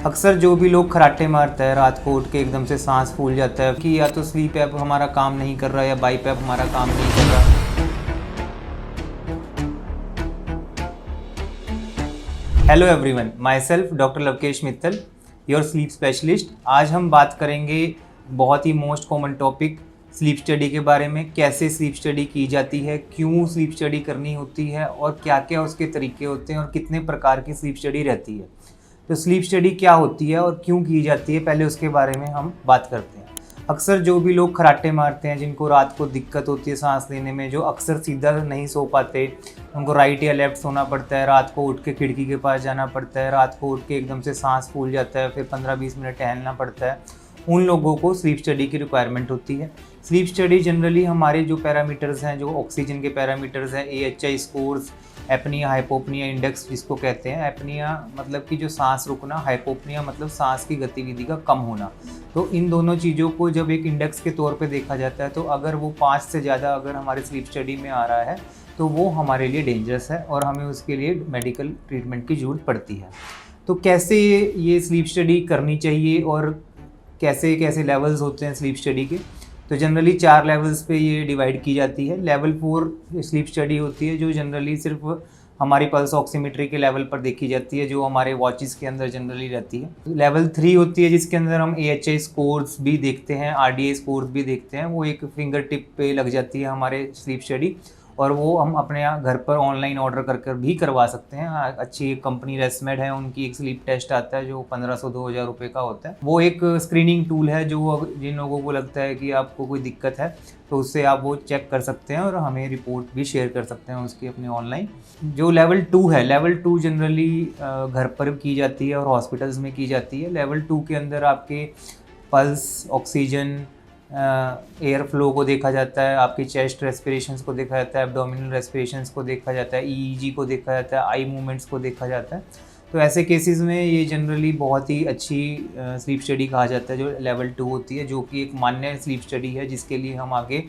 अक्सर जो भी लोग खराटे मारते हैं रात को उठ के एकदम से सांस फूल जाता है कि या तो स्लीप ऐप हमारा काम नहीं कर रहा या बाइप ऐप हमारा काम नहीं कर रहा। Hello everyone, myself doctor Lovekesh Mittal, your sleep specialist. आज हम बात करेंगे बहुत ही most common topic sleep study के बारे में। कैसे स्लीप स्टडी की जाती है, क्यों स्लीप स्टडी करनी होती है और क्या क्या उसके तरीके होते हैं और कितने प्रकार की स्लीप स्टडी रहती है। तो स्लीप स्टडी क्या होती है और क्यों की जाती है, पहले उसके बारे में हम बात करते हैं। अक्सर जो भी लोग खराटे मारते हैं, जिनको रात को दिक्कत होती है सांस लेने में, जो अक्सर सीधा नहीं सो पाते, उनको राइट या लेफ्ट सोना पड़ता है, रात को उठ के खिड़की के पास जाना पड़ता है, रात को उठ के एकदम से सांस फूल जाता है, फिर 15-20 मिनट टहलना पड़ता है, उन लोगों को स्लीप स्टडी की रिक्वायरमेंट होती है। स्लीप स्टडी जनरली हमारे जो पैरामीटर्स हैं, जो ऑक्सीजन के पैरामीटर्स हैं, AHI स्कोर्स, एपनिया हाइपोपनिया इंडेक्स जिसको कहते हैं। एपनिया मतलब कि जो सांस रुकना, हाइपोपनिया मतलब सांस की गतिविधि का कम होना। तो इन दोनों चीज़ों को जब एक इंडेक्स के तौर पे देखा जाता है तो अगर वो 5 से ज़्यादा अगर हमारे स्लीप स्टडी में आ रहा है तो वो हमारे लिए डेंजरस है और हमें उसके लिए मेडिकल ट्रीटमेंट की ज़रूरत पड़ती है। तो कैसे ये स्लीप स्टडी करनी चाहिए और कैसे कैसे लेवल्स होते हैं स्लीप स्टडी के, तो जनरली 4 लेवल्स पे ये डिवाइड की जाती है। लेवल 4 स्लीप स्टडी होती है जो जनरली सिर्फ हमारी पल्स ऑक्सीमेट्री के लेवल पर देखी जाती है, जो हमारे वॉचेस के अंदर जनरली रहती है। लेवल 3 होती है जिसके अंदर हम AHI स्कोर्स भी देखते हैं, RDI स्कोर्स भी देखते हैं। वो एक फिंगर टिप पे लग जाती है हमारे स्लीप स्टडी और वो हम अपने यहाँ घर पर ऑनलाइन ऑर्डर कर भी करवा सकते हैं। अच्छी कंपनी रेस्मेड है, उनकी एक स्लीप टेस्ट आता है जो 1500-2000 रुपये का होता है। वो एक स्क्रीनिंग टूल है जो जिन लोगों को लगता है कि आपको कोई दिक्कत है तो उससे आप वो चेक कर सकते हैं और हमें रिपोर्ट भी शेयर कर सकते हैं उसकी अपने ऑनलाइन। जो लेवल 2 है, लेवल 2 जनरली घर पर की जाती है और हॉस्पिटल्स में की जाती है। लेवल 2 के अंदर आपके पल्स, ऑक्सीजन, एयर फ्लो को देखा जाता है, आपकी चेस्ट रेस्पिरेशंस को देखा जाता है, एब्डोमिनल रेस्पिरेशंस को देखा जाता है, EEG को देखा जाता है, आई मूवमेंट्स को देखा जाता है। तो ऐसे केसेस में ये जनरली बहुत ही अच्छी स्लीप स्टडी कहा जाता है जो लेवल 2 होती है, जो कि एक मान्य स्लीप स्टडी है जिसके लिए हम आगे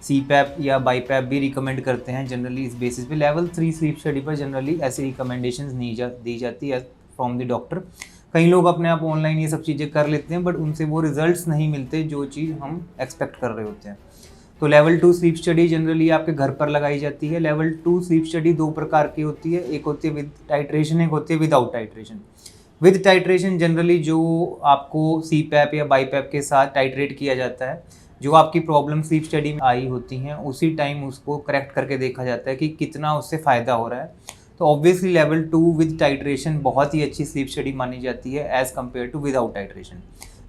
CPAP या BiPAP भी रिकमेंड करते हैं जनरली इस बेसिस पे। लेवल 3 स्लीप स्टडी पर जनरली ऐसी रिकमेंडेशंस नहीं दी जाती है फ्रॉम द डॉक्टर। कई लोग अपने आप ऑनलाइन ये सब चीज़ें कर लेते हैं बट उनसे वो रिजल्ट्स नहीं मिलते जो चीज़ हम एक्सपेक्ट कर रहे होते हैं। तो लेवल 2 स्लीप स्टडी जनरली आपके घर पर लगाई जाती है। लेवल 2 स्लीप स्टडी 2 प्रकार की होती है, एक होती है विद टाइट्रेशन, एक होती है without titration. With titration generally जो आपको CPAP या BiPAP के साथ टाइट्रेट किया जाता है, जो आपकी प्रॉब्लम स्लीप स्टडी में आई होती हैं उसी टाइम उसको करेक्ट करके देखा जाता है कि कितना उससे फ़ायदा हो रहा है। तो ऑब्वियसली लेवल 2 विद टाइट्रेशन बहुत ही अच्छी स्लीप स्टडी मानी जाती है as compared to without titration.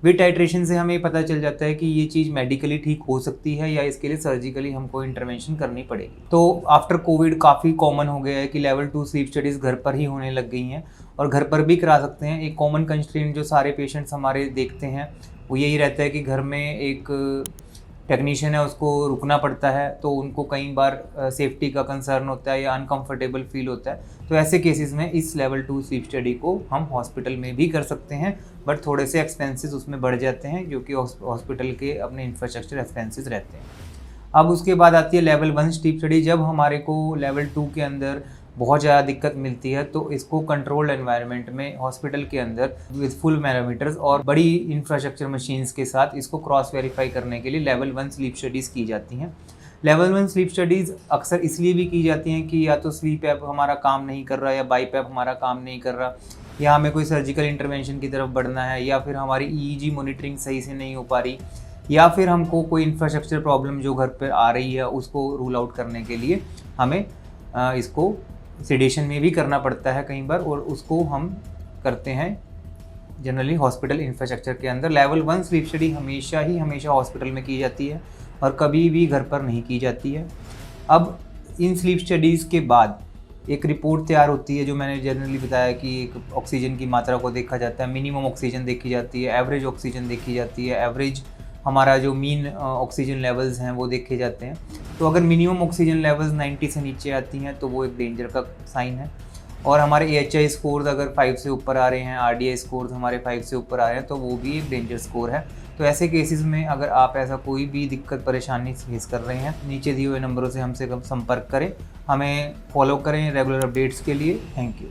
With titration से हमें पता चल जाता है कि ये चीज़ मेडिकली ठीक हो सकती है या इसके लिए सर्जिकली हमको इंटरवेंशन करनी पड़ेगी। तो आफ्टर कोविड काफ़ी कॉमन हो गया है कि लेवल 2 स्लीप स्टडीज़ घर पर ही होने लग गई हैं और घर पर भी करा सकते हैं। एक कॉमन कंस्ट्रेंट जो सारे पेशेंट्स हमारे देखते हैं वो यही रहता है कि घर में एक टेक्नीशियन है उसको रुकना पड़ता है, तो उनको कई बार सेफ्टी का कंसर्न होता है या अनकंफर्टेबल फील होता है। तो ऐसे केसेस में इस लेवल 2 स्लीप स्टडी को हम हॉस्पिटल में भी कर सकते हैं बट थोड़े से एक्सपेंसेस उसमें बढ़ जाते हैं जो कि हॉस्पिटल के अपने इंफ्रास्ट्रक्चर एक्सपेंसेस रहते हैं। अब उसके बाद आती है लेवल 1 स्लीप स्टडी। जब हमारे को लेवल 2 के अंदर बहुत ज़्यादा दिक्कत मिलती है तो इसको कंट्रोल्ड एनवायरनमेंट में हॉस्पिटल के अंदर विद फुल पैरामीटर्स और बड़ी इंफ्रास्ट्रक्चर मशीन्स के साथ इसको क्रॉस वेरीफाई करने के लिए लेवल 1 स्लीप स्टडीज़ की जाती हैं। लेवल 1 स्लीप स्टडीज़ अक्सर इसलिए भी की जाती हैं कि या तो स्लीप ऐप हमारा काम नहीं कर रहा या BiPAP हमारा काम नहीं कर रहा या हमें कोई सर्जिकल इंटरवेंशन की तरफ बढ़ना है या फिर हमारी EEG मॉनिटरिंग सही से नहीं हो पा रही या फिर हमको कोई इंफ्रास्ट्रक्चर प्रॉब्लम जो घर पर आ रही है उसको रूल आउट करने के लिए हमें इसको सेडेशन में भी करना पड़ता है कई बार और उसको हम करते हैं जनरली हॉस्पिटल इंफ्रास्ट्रक्चर के अंदर। लेवल 1 स्लीप स्टडी हमेशा हॉस्पिटल में की जाती है और कभी भी घर पर नहीं की जाती है। अब इन स्लीप स्टडीज़ के बाद एक रिपोर्ट तैयार होती है जो मैंने जनरली बताया कि एक ऑक्सीजन की मात्रा को देखा जाता है, मिनिमम ऑक्सीजन देखी जाती है, एवरेज ऑक्सीजन देखी जाती है, एवरेज हमारा जो मीन ऑक्सीजन लेवल्स हैं वो देखे जाते हैं। तो अगर मिनिमम ऑक्सीजन लेवल्स 90 से नीचे आती हैं तो वो एक डेंजर का साइन है और हमारे AHI स्कोर्स अगर 5 से ऊपर आ रहे हैं, RDI स्कोर्स हमारे 5 से ऊपर आ रहे हैं तो वो भी एक डेंजर स्कोर है। तो ऐसे केसेस में अगर आप ऐसा कोई भी दिक्कत परेशानी फेस कर रहे हैं, नीचे दिए हुए नंबरों से हमसे संपर्क करें, हमें फॉलो करें रेगुलर अपडेट्स के लिए। Thank you.